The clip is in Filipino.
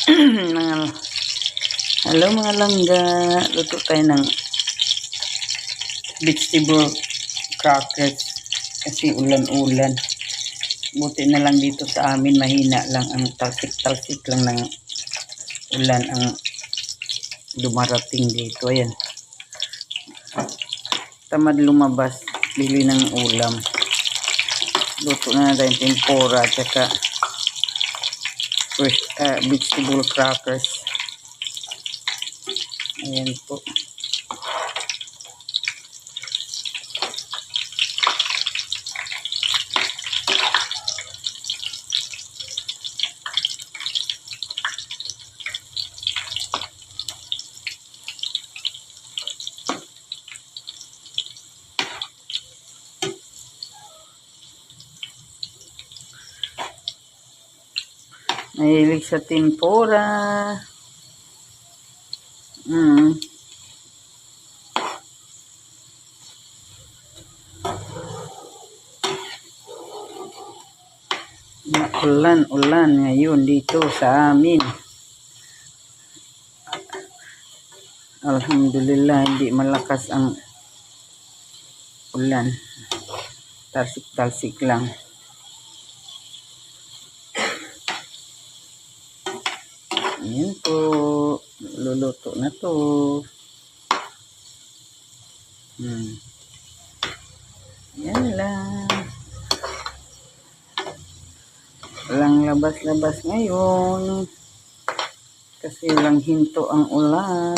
mga, hello mga langga, luto tayo ng vegetable crackers kasi ulan-ulan. Buti na lang dito sa amin, mahina lang ang talsik-talsik lang ng ulan ang dumarating dito. Ayan, tamad lumabas, bili ng ulam. Luto na natin tempura at saka vegetable crackers. Ayan po. Mahilig sa tempura. Ulan ngayon dito sa amin. Alhamdulillah, hindi malakas ang ulan. Talsik-talsik lang. Ayan po, luluto na to. Yan lang. Walang labas-labas ngayon kasi walang hinto ang ulan.